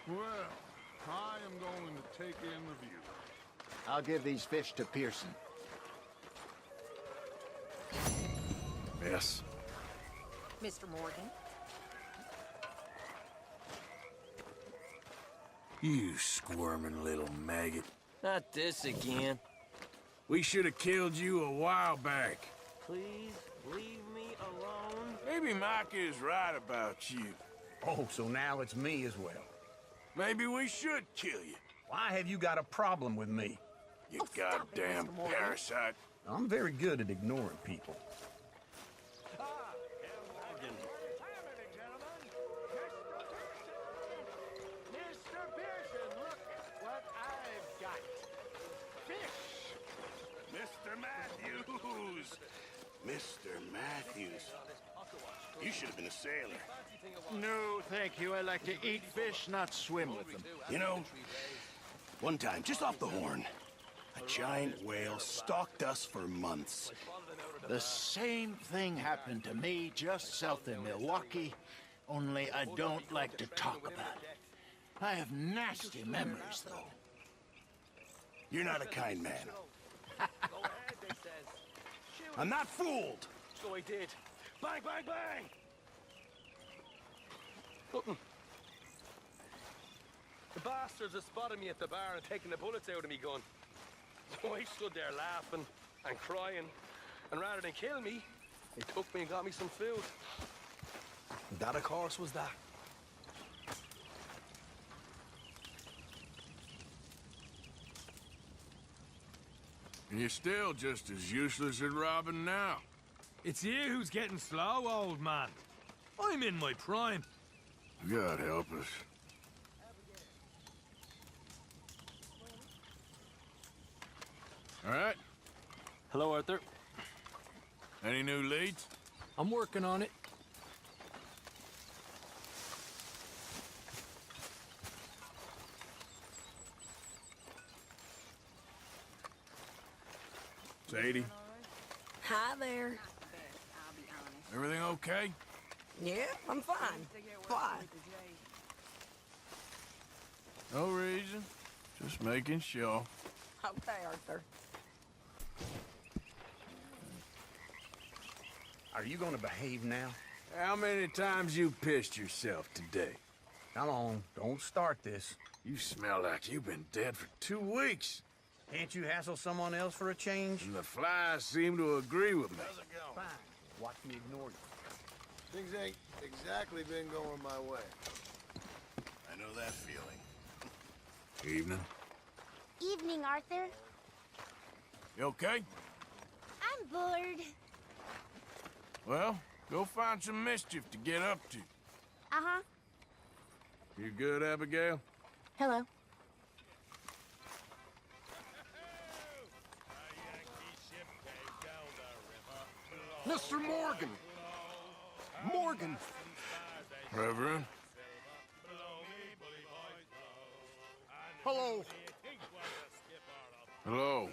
Well, I am going to take in the view. I'll give these fish to Pearson. Yes. Mr. Morgan? You squirming little maggot. Not this again. We should have killed you a while back. Please leave me alone. Maybe Micah is right about you. Oh, so now it's me as well. Maybe we should kill you. Why have you got a problem with me? You Oh, stop it, goddamn Mr. Morgan. parasite. I'm very good at ignoring people. Mr. Pearson, look what I've got. Fish! Mr. Matthews! Mr. Matthews. You should have been a sailor. No, thank you. I like to eat fish, not swim with them. You know, one time, just off the Horn, a giant whale stalked us for months. The same thing happened to me just south of Milwaukee, only I don't like to talk about it. I have nasty memories, though. You're not a kind man. I'm not fooled. So I did. Bang, bang, bang! Nothing. The bastards had spotted me at the bar and taken the bullets out of me gun. So I stood there laughing and crying, and rather than kill me, they took me and got me some food. That, of course, was that. And you're still just as useless at robbing now. It's you who's getting slow, old man. I'm in my prime. God help us. All right. Hello, Arthur. Any new leads? I'm working on it. Sadie, Hi there. everything okay? Yeah, I'm fine. Why? No reason. Just making sure. Okay, Arthur. Are you gonna behave now? How many times you pissed yourself today? Come on, don't start this. You smell like you've been dead for 2 weeks. Can't you hassle someone else for a change? And the flies seem to agree with me. Fine. Watch me ignore you. Things ain't exactly been going my way. I know that feeling. Evening. Evening, Arthur. You okay? I'm bored. Well, go find some mischief to get up to. Uh-huh. You good, Abigail? Hello. Mr. Morgan! Morgan! Reverend? Hello. Hello.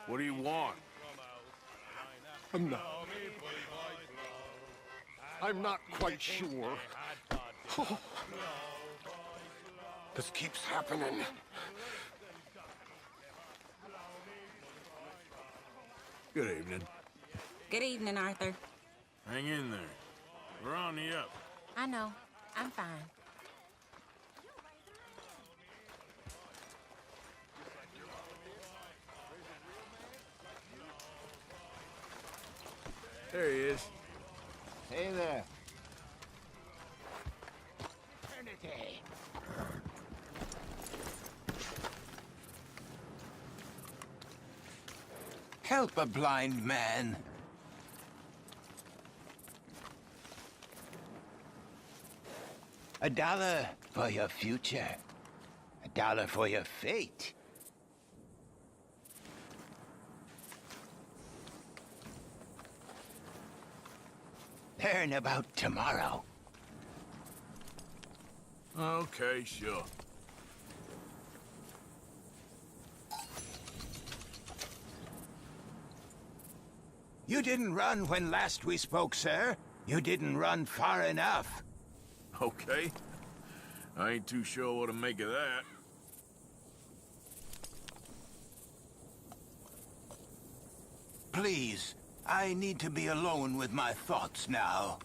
What do you want? I'm not quite sure. This keeps happening. Good evening. Good evening, Arthur. Hang in there. We're on the up. I know. I'm fine. There he is. Hey there. Trinity. Help a blind man. $1 for your future. $1 for your fate. Learn about tomorrow. Okay, sure. You didn't run when last we spoke, sir. You didn't run far enough. Okay. I ain't too sure what to make of that. Please, I need to be alone with my thoughts now.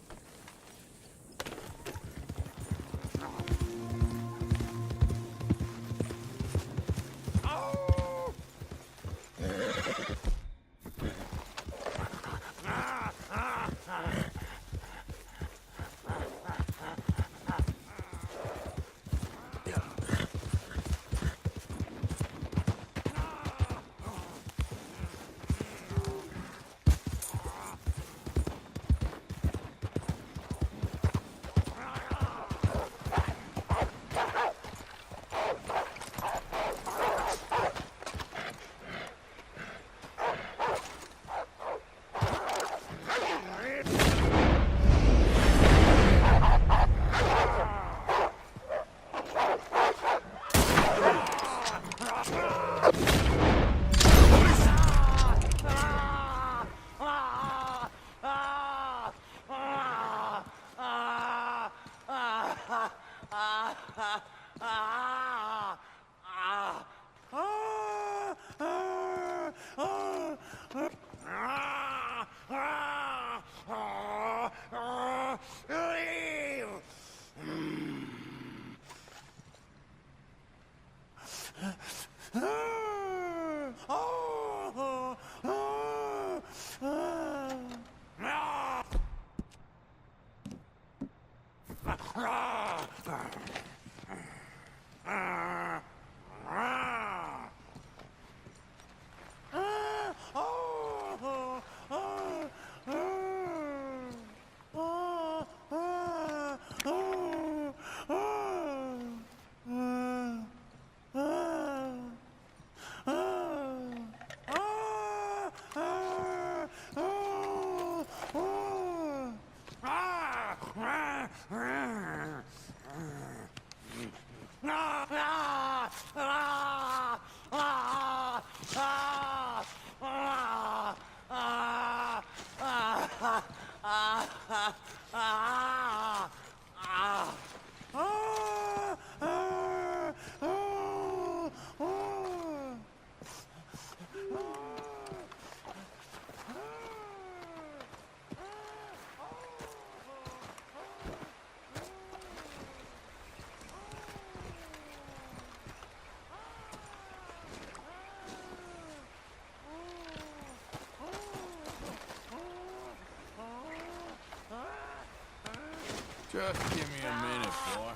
Just give me a minute, boy.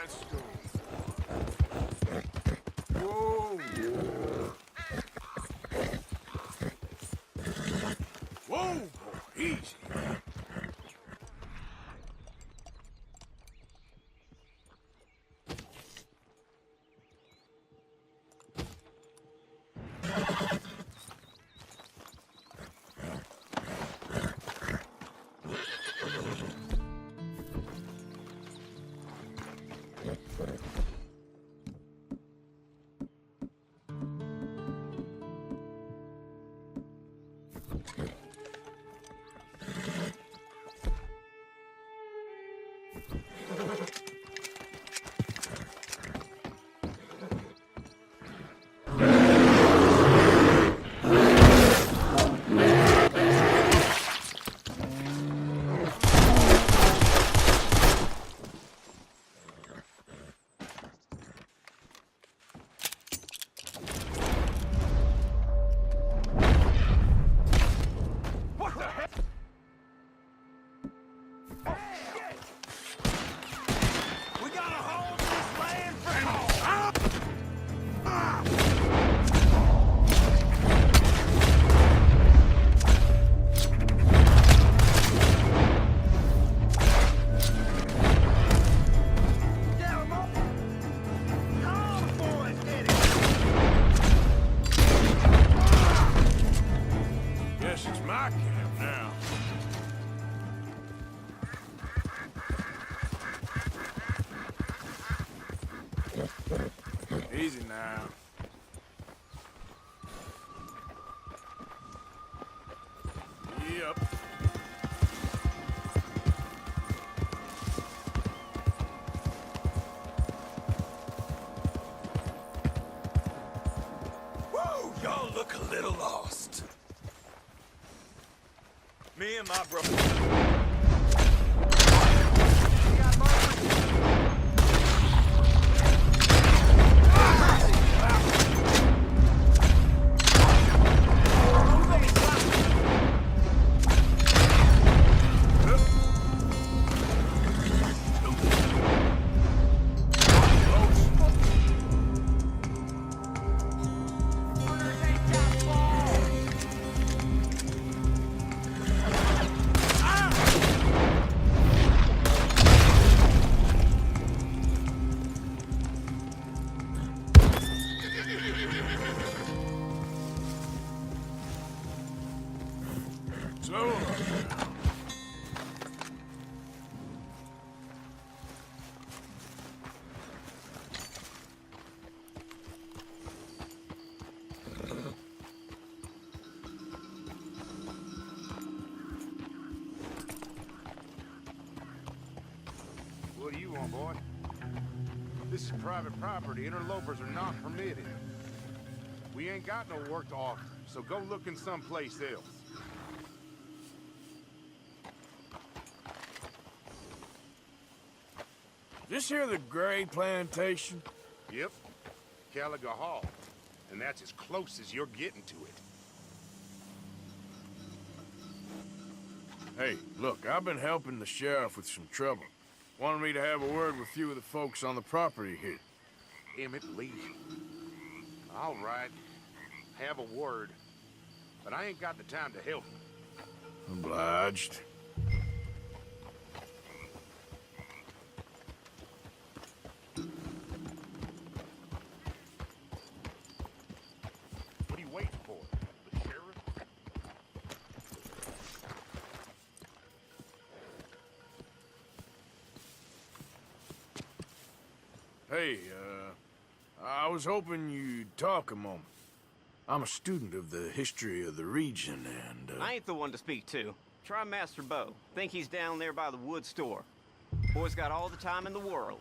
Let's go. Whoa! Whoa, boy, easy. Easy now. Yep. Woo! Y'all look a little lost. Me and my brother. What do you want, boy? This is private property. Interlopers are not permitted. We ain't got no work to offer, so go looking someplace else. This here the Gray Plantation? Yep. Caliga Hall. And that's as close as you're getting to it. Hey, look, I've been helping the sheriff with some trouble. Wanted me to have a word with a few of the folks on the property here. Emmett Lee. All right. Have a word. But I ain't got the time to help you. Obliged. What are you waiting for? The sheriff? Hey, I was hoping you'd talk a moment. I'm a student of the history of the region, and, I ain't the one to speak to. Try Master Bo. Think he's down there by the wood store. Boy's got all the time in the world.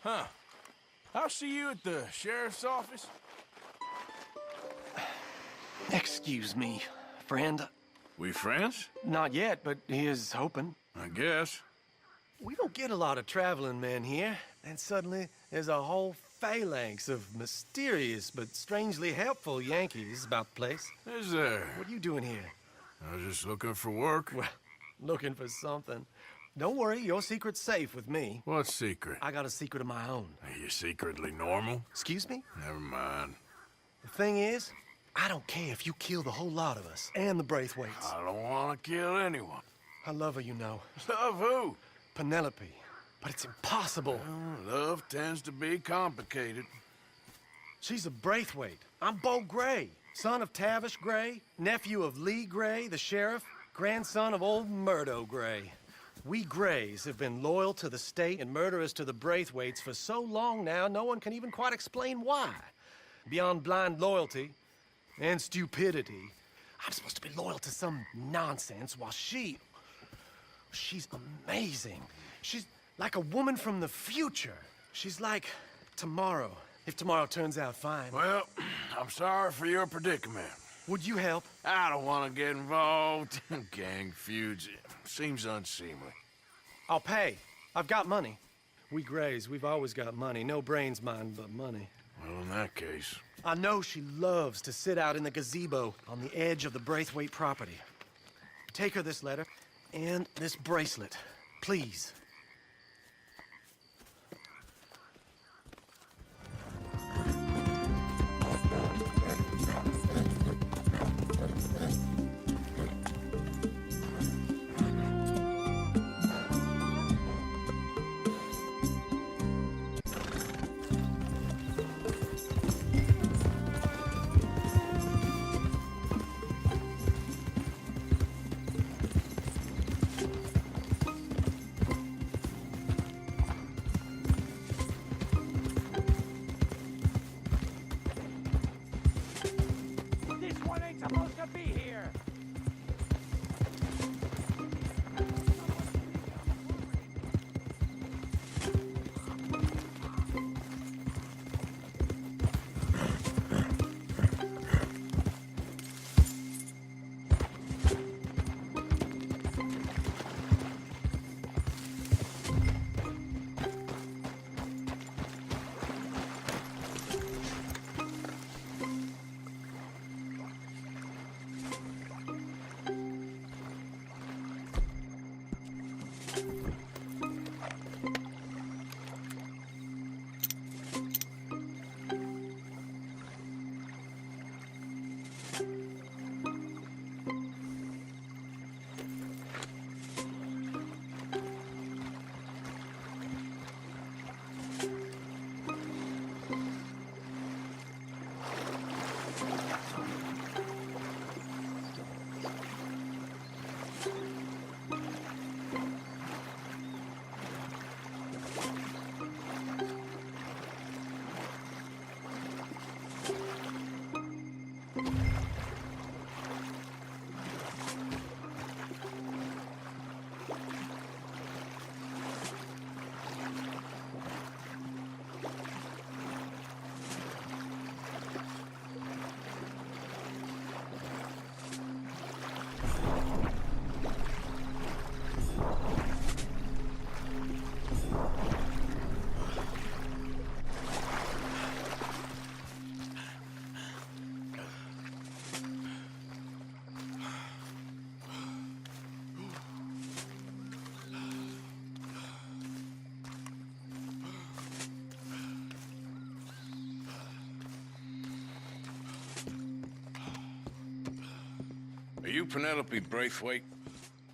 Huh. I'll see you at the sheriff's office. Excuse me, friend. We friends? Not yet, but he is hoping. I guess. We don't get a lot of traveling men here, and suddenly there's a whole phalanx of mysterious but strangely helpful Yankees about the place. Is there? What are you doing here? I was just looking for work. Well, looking for something. Don't worry, your secret's safe with me. What secret? I got a secret of my own. Are you secretly normal? Excuse me? Never mind. The thing is, I don't care if you kill the whole lot of us, and the Braithwaites. I don't want to kill anyone. I love her, you know. Love who? Penelope. But it's impossible. Well, love tends to be complicated. She's a Braithwaite. I'm Bo Gray, son of Tavish Gray, nephew of Lee Gray, the sheriff, grandson of old Murdo Gray. We Grays have been loyal to the state and murderous to the Braithwaites for so long now, no one can even quite explain why. Beyond blind loyalty and stupidity, I'm supposed to be loyal to some nonsense while she's amazing. She's Like a woman from the future. She's like tomorrow, if tomorrow turns out fine. Well, I'm sorry for your predicament. Would you help? I don't want to get involved in gang feuds. It seems unseemly. I'll pay. I've got money. We Grays, we've always got money. No brains, mind, but money. Well, in that case... I know she loves to sit out in the gazebo on the edge of the Braithwaite property. Take her this letter and this bracelet, please. Are you Penelope Braithwaite?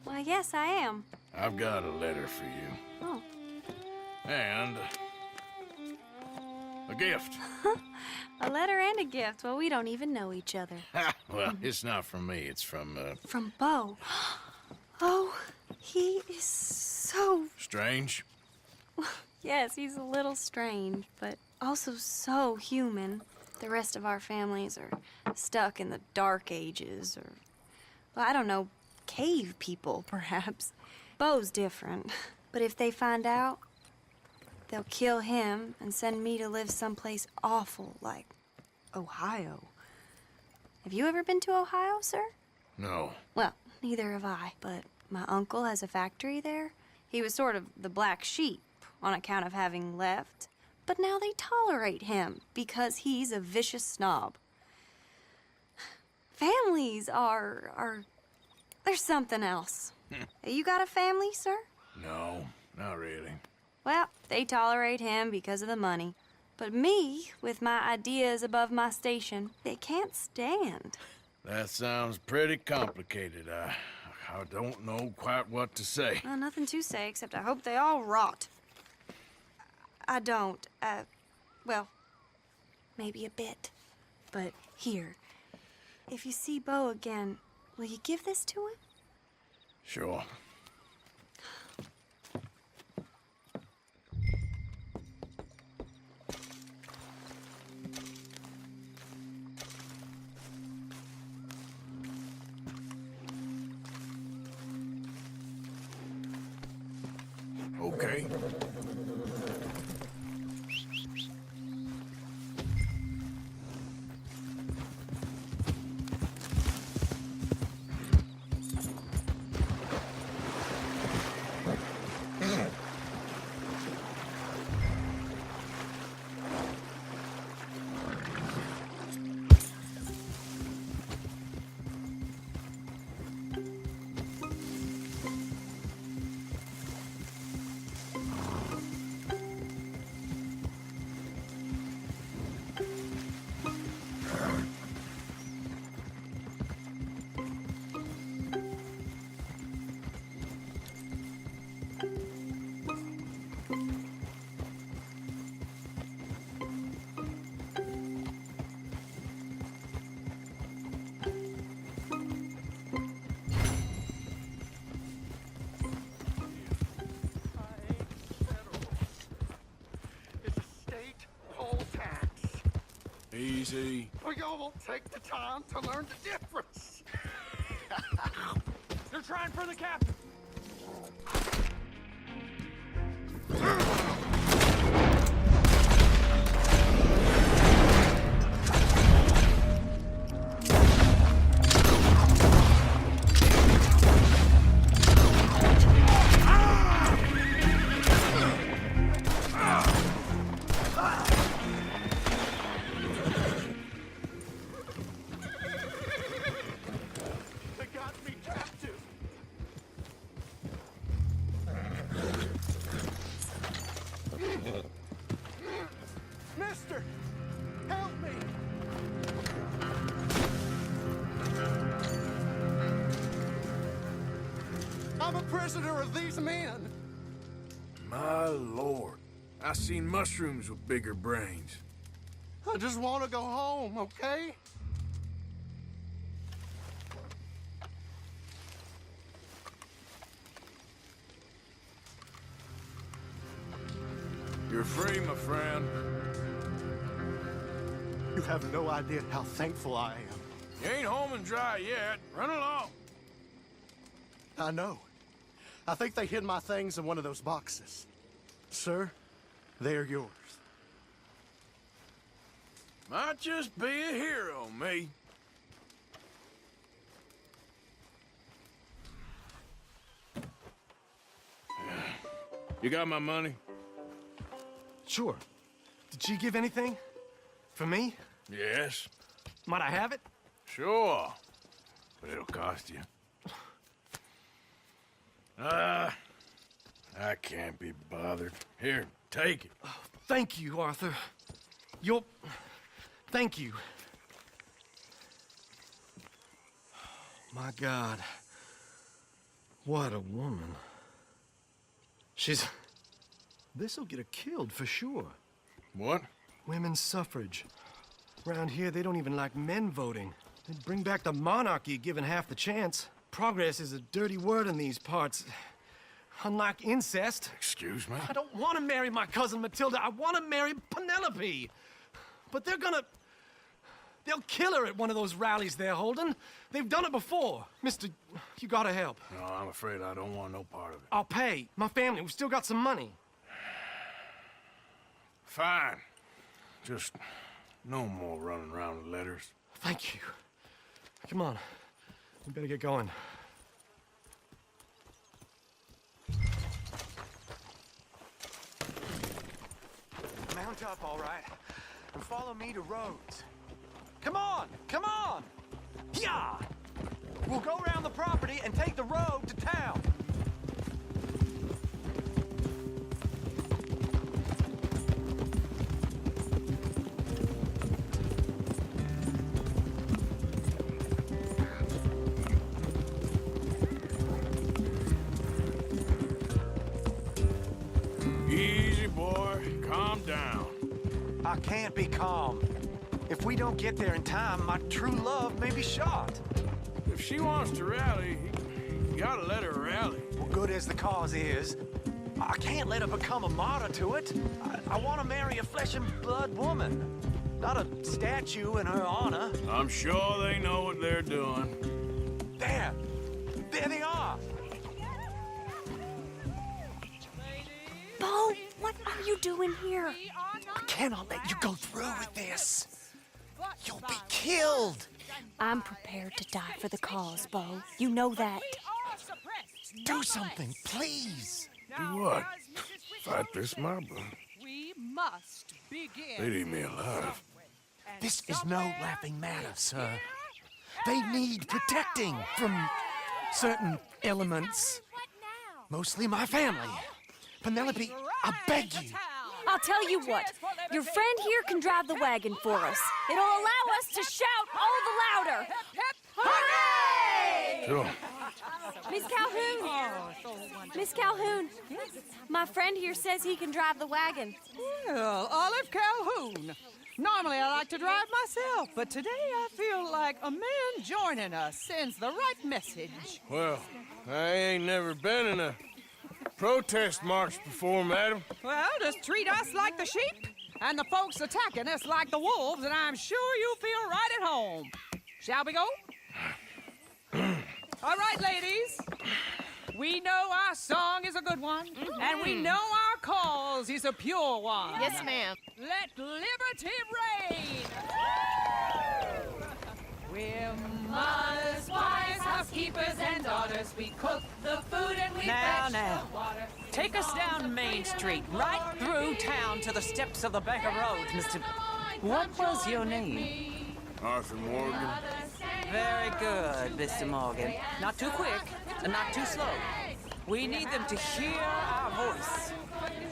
Why, yes, I am. I've got a letter for you. Oh. And... a gift. A letter and a gift. Well, we don't even know each other. Well, it's not from me. It's from, From Beau. Oh, he is so... Strange? Yes, he's a little strange, but also so human. The rest of our families are stuck in the Dark Ages, or... well, I don't know, cave people, perhaps. Beau's different. But if they find out, they'll kill him and send me to live someplace awful like Ohio. Have you ever been to Ohio, sir? No. Well, neither have I, but my uncle has a factory there. He was sort of the black sheep on account of having left, but now they tolerate him because he's a vicious snob. Families are there's something else. You got a family, sir? No, not really. Well, they tolerate him because of the money. But me, with my ideas above my station, they can't stand. That sounds pretty complicated. I don't know quite what to say. Well, nothing to say, except I hope they all rot. I don't, well, maybe a bit. But here, if you see Beau again, will you give this to him? Sure. Okay. Easy. Well, y'all won't take the time to learn the difference. They're trying for the captain. They got me captive. Mister, help me. I'm a prisoner of these men. My lord. I seen mushrooms with bigger brains. I just want to go home, okay? You're free, my friend. You have no idea how thankful I am. You ain't home and dry yet. Run along. I know. I think they hid my things in one of those boxes. Sir, they are yours. Might just be a hero, me. You got my money? Sure. Did she give anything? For me? Yes. Might I have it? Sure. But it'll cost you. I can't be bothered. Here, take it. Thank you, Arthur. Thank you. My God. What a woman. This'll get her killed for sure. What? Women's suffrage. Around here, they don't even like men voting. They'd bring back the monarchy given half the chance. Progress is a dirty word in these parts. Unlike incest. Excuse me? I don't want to marry my cousin Matilda. I want to marry Penelope. But they'll kill her at one of those rallies they're holding. They've done it before. Mister, you gotta help. No, I'm afraid I don't want no part of it. I'll pay. My family, we've still got some money. Fine. Just no more running around with letters. Thank you. Come on. We better get going. Mount up, all right, and follow me to Rhodes. Come on! Come on! Yeah! We'll go around the property and take the road to town. Easy, boy. Calm down. I can't be calm. If we don't get there in time, my true love may be shot. If she wants to rally, you gotta let her rally. Well, good as the cause is, I can't let her become a martyr to it. I want to marry a flesh and blood woman, not a statue in her honor. I'm sure they know what they're doing. There they are. Bo, what are you doing here? I cannot let you go through with this. You'll be killed. I'm prepared to die for the cause, Bo. You know that. Do something, please. Do what? Fight this mob? We must begin. They'd eat me alive. This is no laughing matter, sir. They need protecting from certain elements. Mostly my family. Penelope, I beg you. I'll tell you what. Your friend here can drive the wagon for us. It'll allow us to shout all the louder. Hooray! Sure. Miss Calhoun! Miss Calhoun! My friend here says he can drive the wagon. Well, Olive Calhoun. Normally I like to drive myself, but today I feel like a man joining us sends the right message. Well, I ain't never been in a protest march before, madam. Well, just treat us like the sheep, and the folks attacking us like the wolves, and I'm sure you feel right at home. Shall we go? All right, ladies. We know our song is a good one, and we know our cause is a pure one. Yes, ma'am. Let liberty reign! We're mothers, wives, housekeepers, and daughters. We cook the food and we fetch the water. Take us down Main Street, right through town to the steps of the Becker Road, Mr. What was your name? Arthur Morgan. Very good, Mr. Morgan. Not too quick and not too slow. We need them to hear our voice.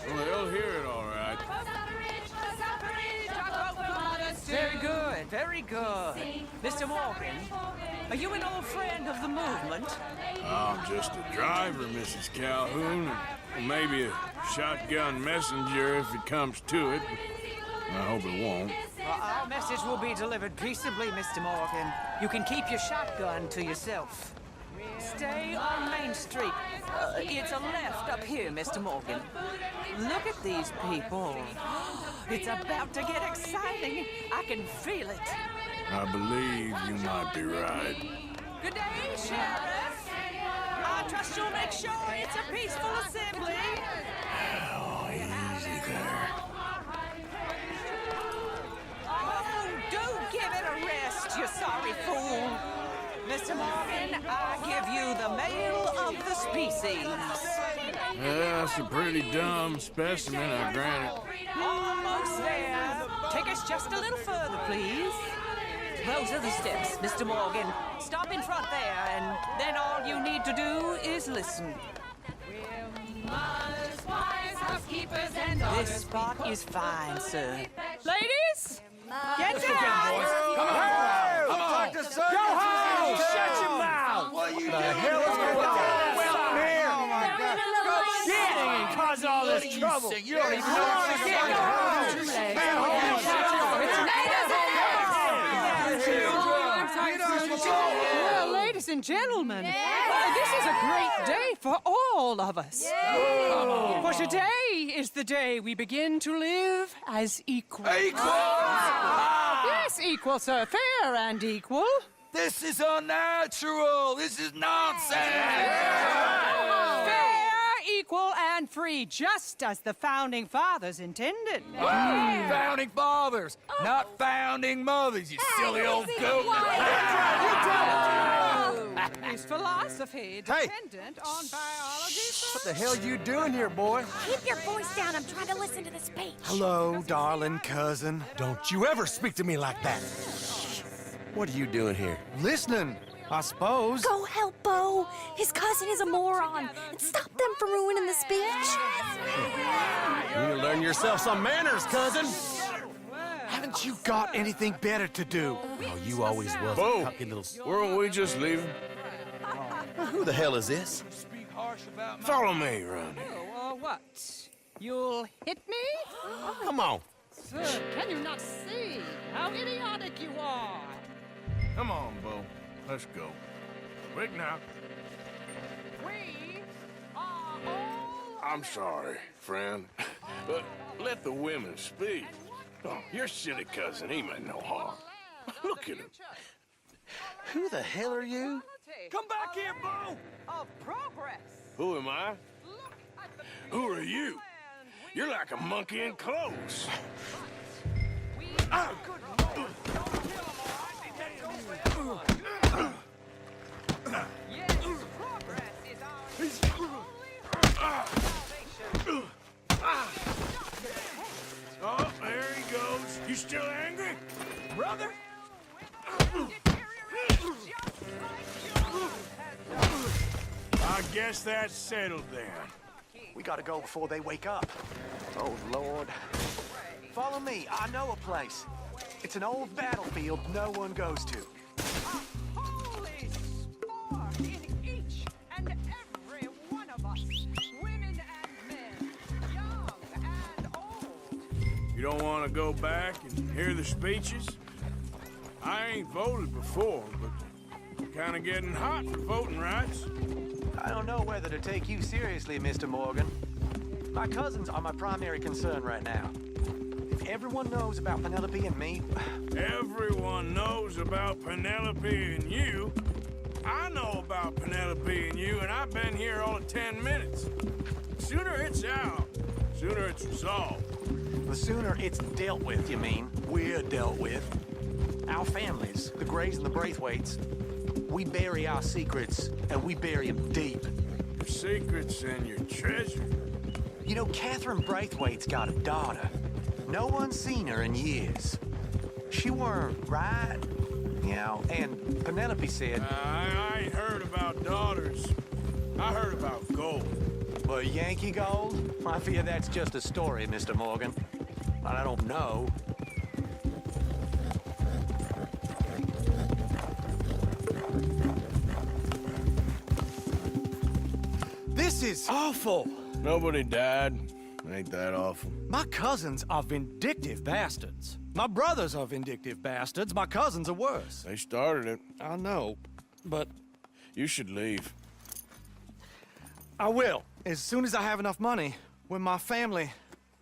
Well, they'll hear it all right. Very good, very good. Mr. Morgan, are you an old friend of the movement? I'm just a driver, Mrs. Calhoun, and maybe a shotgun messenger if it comes to it. I hope it won't. Well, our message will be delivered peaceably, Mr. Morgan. You can keep your shotgun to yourself. Stay on Main Street. It's a left up here, Mr. Morgan. Look at these people. It's about to get exciting. I can feel it. I believe you might be right. Good day, Sheriff. I trust you'll make sure it's a peaceful assembly. Oh, easy there. Oh, do give it a rest, you sorry fool. Mr. Morgan, I give you the male of the species. Yeah, that's a pretty dumb specimen, I grant it. Almost there. Take us just a little further, please. Those are the steps, Mr. Morgan. Stop in front there, and then all you need to do is listen. This spot is fine, sir. Ladies, get down! Come on! Come on! Go home! Shut your mouth! What you the hell is going on? Well, here! Oh, my God. Go shit! And cause all this trouble. You don't even know what's going Well, ladies and gentlemen, this is a great day for all of us. For today is the day we begin to live as equals. Yes, equal, sir. Fair and equal. This is unnatural. This is nonsense. Fair, equal, and free, just as the Founding Fathers intended. Founding fathers, not founding mothers, you silly old goat. Is philosophy dependent on biology, sir? What the hell you doing here, boy? Keep your voice down. I'm trying to listen to the speech. Hello, darling cousin. Don't you ever speak to me like that. What are you doing here? Listening, I suppose. Go help Bo. His cousin is a moron. And stop them from ruining the speech. You need to learn yourself some manners, cousin. Haven't you got anything better to do? Oh, you always was Bo, a cocky little... weren't we just leaving? Who the hell is this? Follow me, Ronnie. What? You'll hit me? Come on. Sir, can you not see how idiotic you are? Come on, Bo. Let's go. Quick now. We are all... I'm sorry, friend. But let the women speak. Oh, your silly cousin, he meant no harm. Look at him. Who the hell are you? Come back here, Bo! Of progress. Who am I? Who are you? You're like a monkey in clothes. Oh, there he goes. You still angry? Brother? I guess that's settled then. We gotta go before they wake up. Oh, Lord. Follow me. I know a place. It's an old battlefield no one goes to. Holy spark in each and every one of us, women and men, young and old. You don't want to go back and hear the speeches? I ain't voted before, but I'm kind of getting hot for voting rights. I don't know whether to take you seriously, Mr. Morgan. My cousins are my primary concern right now. If everyone knows about Penelope and me... Everyone knows about Penelope and you. I know about Penelope and you, and I've been here all of 10 minutes. Sooner it's out, sooner it's resolved. The sooner it's dealt with, you mean? We're dealt with. Our families, the Grays and the Braithwaites, we bury our secrets, and we bury them deep. Your secrets and your treasure. You know, Catherine Braithwaite's got a daughter. No one's seen her in years. She weren't right, you know, and Penelope said... I ain't heard about daughters. I heard about gold. But Yankee gold? I fear that's just a story, Mr. Morgan. But I don't know. This is awful. Nobody died. Ain't that awful? My cousins are vindictive bastards. My brothers are vindictive bastards. My cousins are worse. They started it. I know, but... You should leave. I will, as soon as I have enough money. When my family...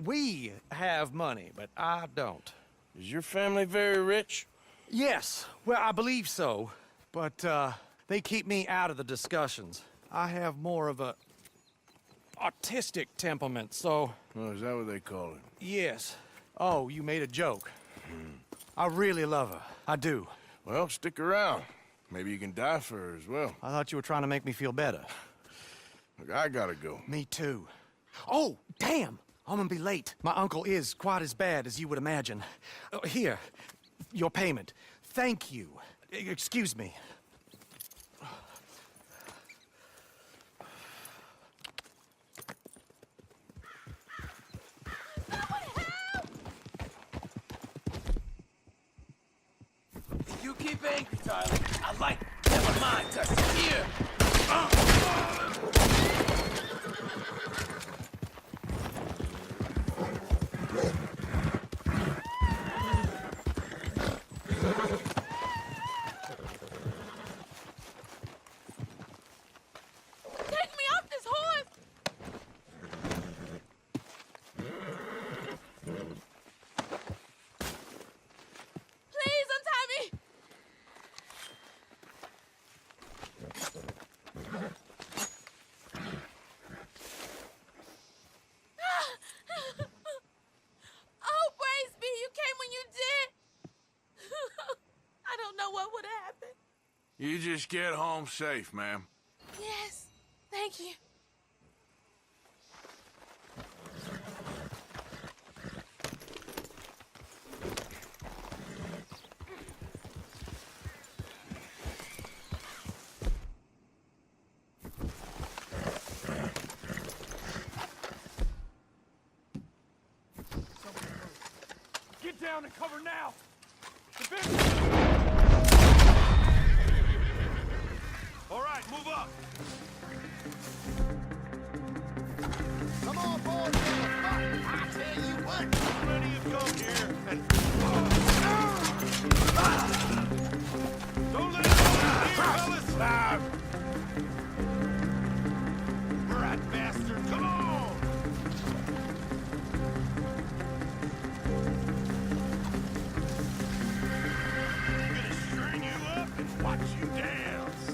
We have money, but I don't. Is your family very rich? Yes, well, I believe so. But, they keep me out of the discussions. I have more of a... artistic temperament, so... Oh, is that what they call it? Yes. Oh, you made a joke. I really love her. I do. Well, stick around. Maybe you can die for her as well. I thought you were trying to make me feel better. Look, I gotta go. Me too. Oh, damn! I'm gonna be late. My uncle is quite as bad as you would imagine. Here, your payment. Thank you. Excuse me. You keep angry, Tyler. I like. Never mind, Dusty. Here. Take me off this horse! Please, untie me! Oh, Braisby, you came when you did. I don't know what would happen. You just get home safe, ma'am. Yes, thank you. Get down and cover now. All right, move up. Come on, boys. I tell you what. Plenty of come here and... Don't let it go here, fellas. Rat bastard, come on. I'm gonna string you up and watch you dance.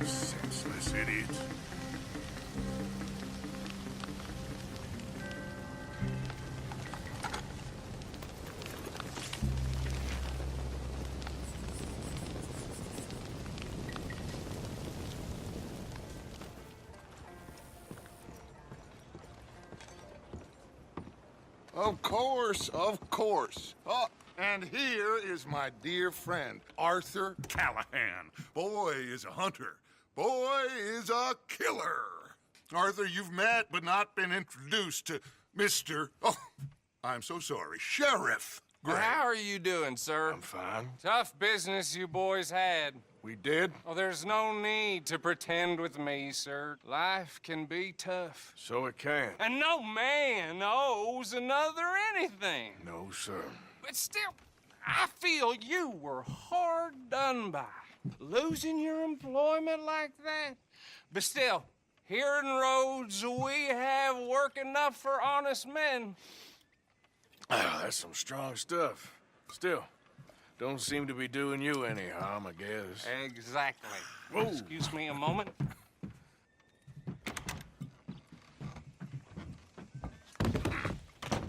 Senseless idiots. Of course. Oh, and here is my dear friend, Arthur Callahan. Boy is a hunter. Boy is a killer. Arthur, you've met but not been introduced to Mr. Oh, I'm so sorry, Sheriff Gray. How are you doing, sir? I'm fine. Tough business you boys had. We did? Oh, there's no need to pretend with me, sir. Life can be tough. So it can. And no man owes another anything. No, sir. But still, I feel you were hard done by. Losing your employment like that. But still, Here in Rhodes, we have work enough for honest men. Ah, that's some strong stuff. Still, don't seem to be doing you any harm, I guess. Exactly. Whoa. Excuse me a moment.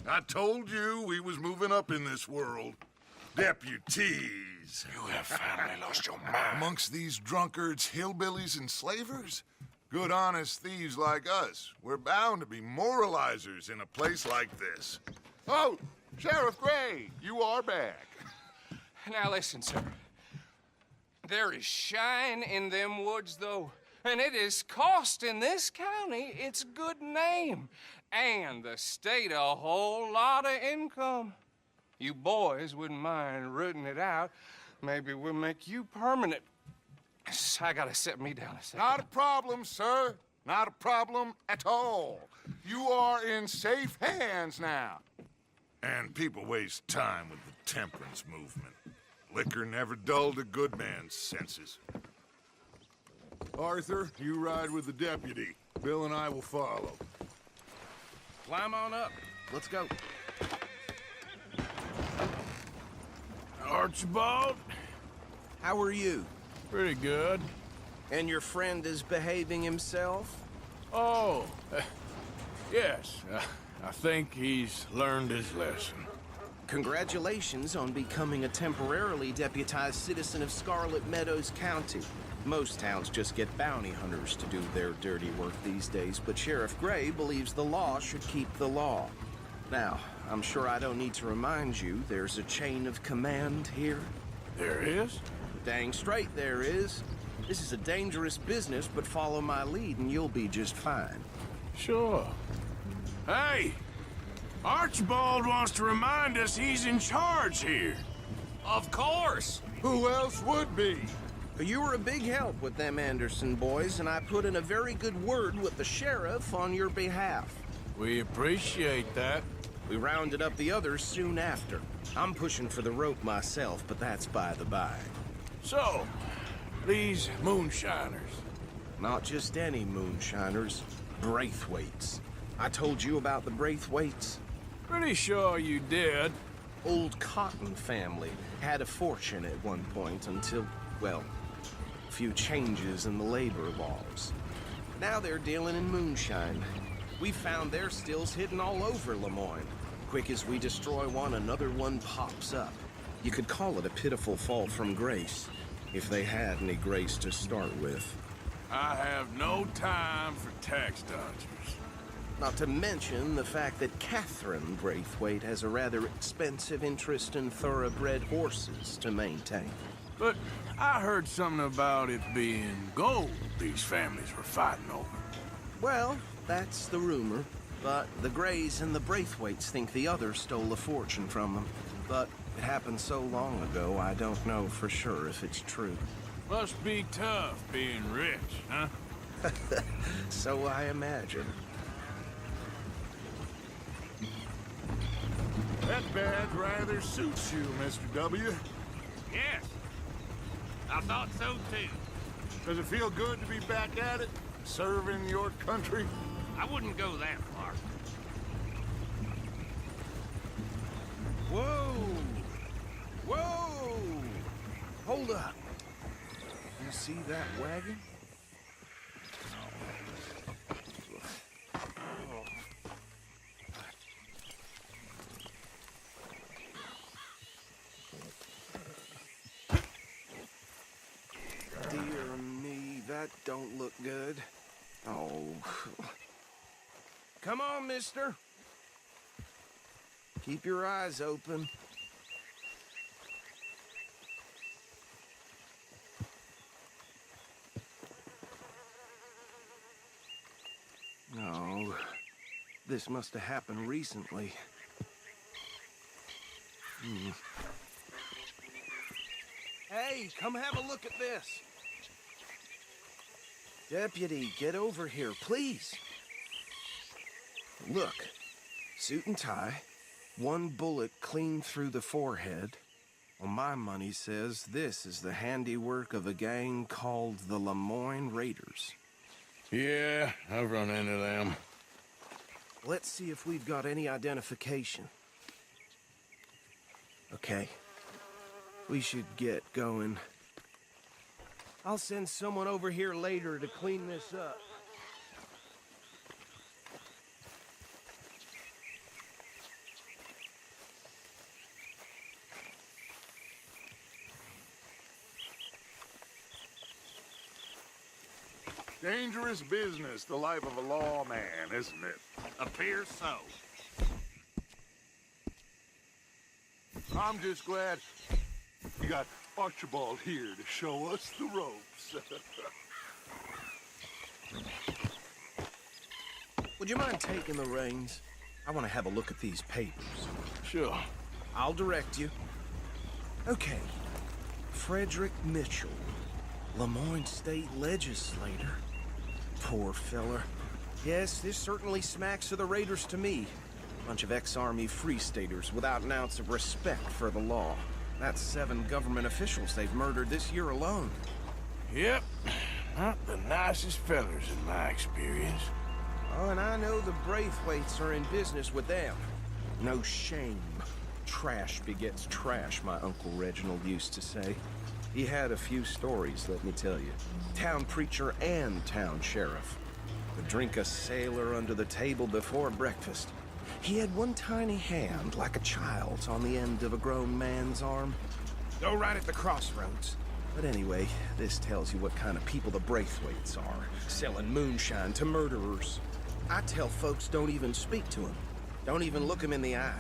I told you we was moving up in this world. Deputies. You have finally lost your mind. Amongst these drunkards, hillbillies, and slavers? Good honest thieves like us. We're bound to be moralizers in a place like this. Oh, Sheriff Gray, you are back. Now listen, sir. There is shine in them woods, though, and it is costing this county its good name and the state a whole lot of income. You boys wouldn't mind rooting it out. Maybe we'll make you permanent. I gotta set me down a second. Not a problem, sir. Not a problem at all. You are in safe hands now. And people waste time with the temperance movement. Liquor never dulled a good man's senses. Arthur, you ride with the deputy. Bill and I will follow. Climb on up. Let's go. Archibald? How are you? Pretty good. And your friend is behaving himself? Oh, yes. I think he's learned his lesson. Congratulations on becoming a temporarily deputized citizen of Scarlet Meadows County. Most towns just get bounty hunters to do their dirty work these days, but Sheriff Gray believes the law should keep the law. Now, I'm sure I don't need to remind you there's a chain of command here. There is? Dang straight there is. This is a dangerous business, but follow my lead and you'll be just fine. Sure. Hey! Archibald wants to remind us he's in charge here. Of course! Who else would be? You were a big help with them Anderson boys, and I put in a very good word with the sheriff on your behalf. We appreciate that. We rounded up the others soon after. I'm pushing for the rope myself, but that's by the by. So, these moonshiners. Not just any moonshiners, Braithwaites. I told you about the Braithwaites? Pretty sure you did. Old Cotton family had a fortune at one point until, well, a few changes in the labor laws. Now they're dealing in moonshine. We found their stills hidden all over Lemoyne. Quick as we destroy one, another one pops up. You could call it a pitiful fall from grace, if they had any grace to start with. I have no time for tax dodgers. Not to mention the fact that Catherine Braithwaite has a rather expensive interest in thoroughbred horses to maintain. But I heard something about it being gold these families were fighting over. Well, that's the rumor. But the Grays and the Braithwaites think the other stole a fortune from them. But it happened so long ago, I don't know for sure if it's true. Must be tough being rich, huh? So I imagine. That badge rather suits you, Mr. W. Yes. I thought so, too. Does it feel good to be back at it? Serving your country? I wouldn't go that far. Whoa! Whoa! Hold up. You see that wagon? Dear me, that don't look good. Oh. Come on, mister. Keep your eyes open. No. This must have happened recently. Hey, come have a look at this. Deputy, get over here, please. Look, suit and tie, one bullet clean through the forehead. Well, my money says this is the handiwork of a gang called the Lemoyne Raiders. Yeah, I've run into them. Let's see if we've got any identification. Okay. We should get going. I'll send someone over here later to clean this up. Dangerous business, the life of a lawman, isn't it? Appears so. I'm just glad you got Archibald here to show us the ropes. Would you mind taking the reins? I want to have a look at these papers. Sure. I'll direct you. Okay. Frederick Mitchell, Lemoyne State Legislator. Poor feller. Yes, this certainly smacks of the Raiders to me. Bunch of ex-Army Free Staters without an ounce of respect for the law. That's 7 government officials they've murdered this year alone. Yep. Not the nicest fellers in my experience. Oh, and I know the Braithwaites are in business with them. No shame. Trash begets trash, my Uncle Reginald used to say. He had a few stories, let me tell you. Town preacher and town sheriff. Would drink a sailor under the table before breakfast. He had one tiny hand, like a child's, on the end of a grown man's arm. Go right at the crossroads. But anyway, this tells you what kind of people the Braithwaites are, selling moonshine to murderers. I tell folks don't even speak to him. Don't even look him in the eye.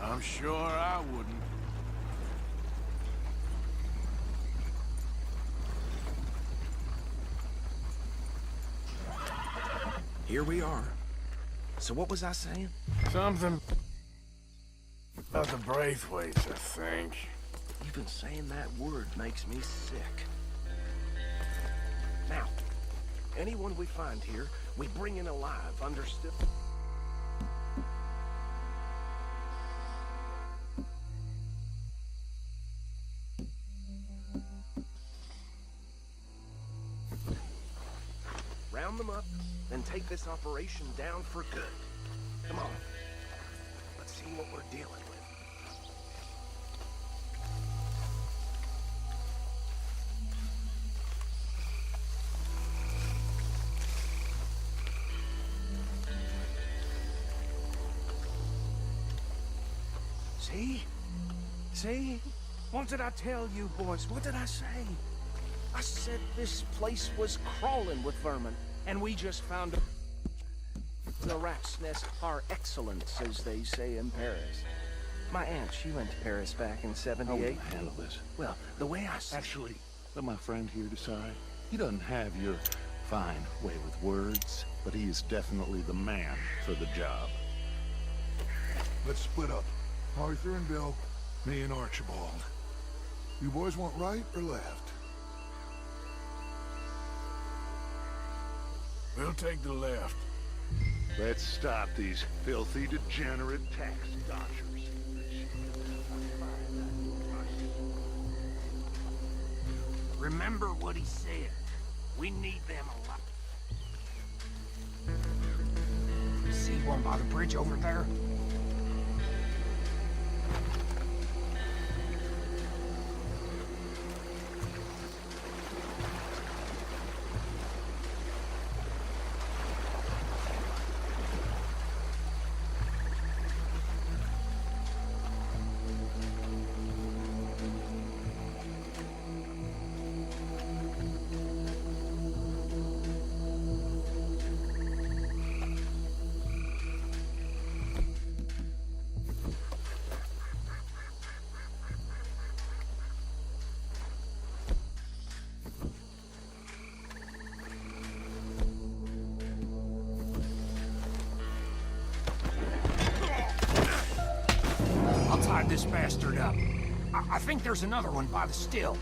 I'm sure I wouldn't. Here we are. So what was I saying? Something about the Braithwaites, I think. Even saying that word makes me sick. Now, anyone we find here, we bring in alive, understood? Round them up, then take this operation down for good. Come on. Let's see what we're dealing with. See? See? What did I tell you, boys? What did I say? I said this place was crawling with vermin, and we just found the rat's nest par excellence, as they say in Paris. My aunt, she went to Paris back in '78. How will you handle this? Well, the way I see Actually, let my friend here decide. He doesn't have your fine way with words, but he is definitely the man for the job. Let's split up. Arthur and Bill, me and Archibald. You boys want right or left? We'll take the left. Let's stop these filthy, degenerate tax dodgers. Remember what he said. We need them alive. See one by the bridge over there? I'll tie this bastard up. I think there's another one by the still.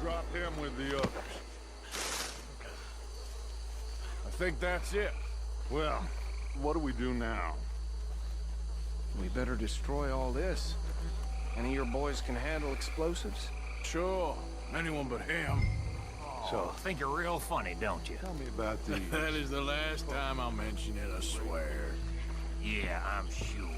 drop him with the others. I think that's it. Well, what do we do now? We better destroy all this. Any of your boys can handle explosives? Sure. Anyone but him. So, think you're real funny, don't you? Tell me about these. That is the last time I'll mention it, I swear. Yeah, I'm sure.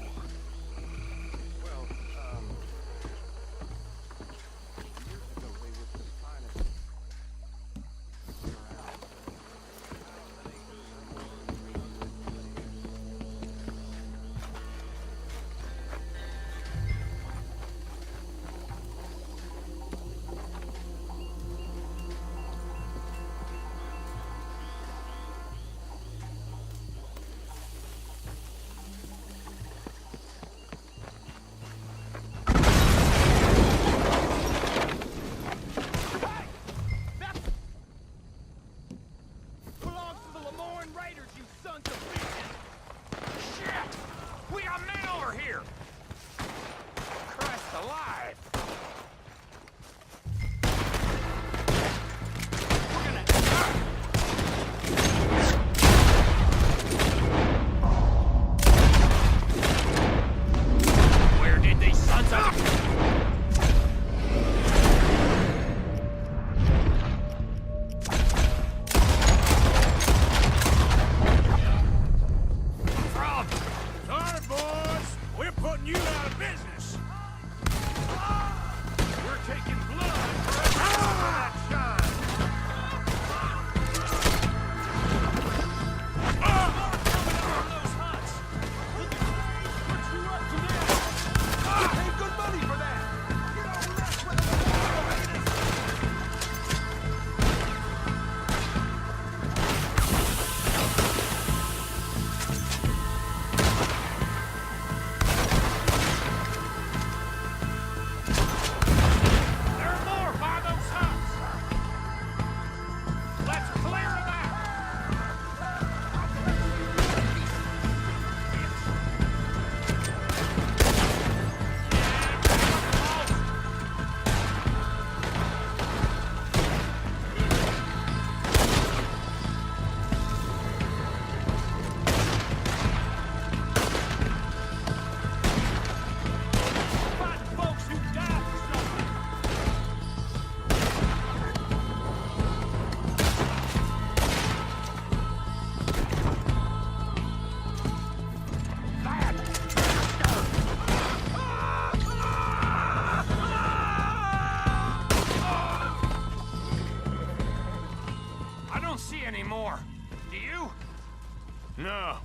No.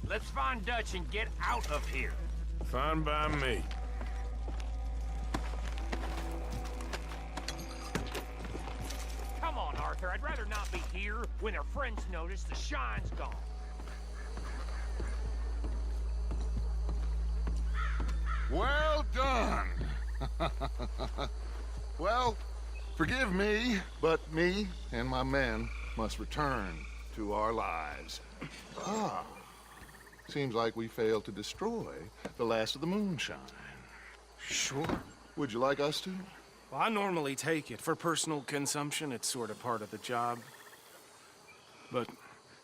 Let's find Dutch and get out of here. Fine by me. Come on, Arthur. I'd rather not be here when their friends notice the shine's gone. Well done. Well, forgive me, but me and my men must return to our lives. Ah, seems like we failed to destroy the last of the moonshine. Sure. Would you like us to? Well, I normally take it. For personal consumption, it's sort of part of the job. But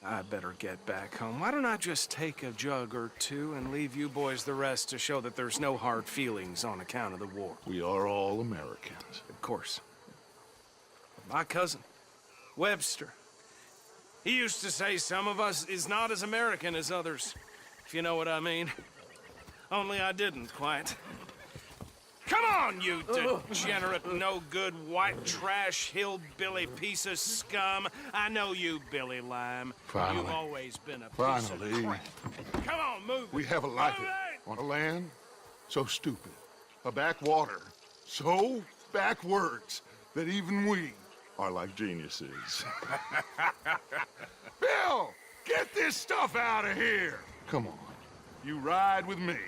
I better get back home. Why don't I just take a jug or two and leave you boys the rest to show that there's no hard feelings on account of the war? We are all Americans. Of course. My cousin, Webster, he used to say some of us is not as American as others, if you know what I mean. Only I didn't quite. Come on, you degenerate, no-good, white trash, hillbilly piece of scum. I know you, Billy Lime. Finally. You've always been a piece of crap. Come on, move it. We have a life on a land so stupid, a backwater so backwards that even we are like geniuses. Bill, get this stuff out of here. Come on, you ride with me.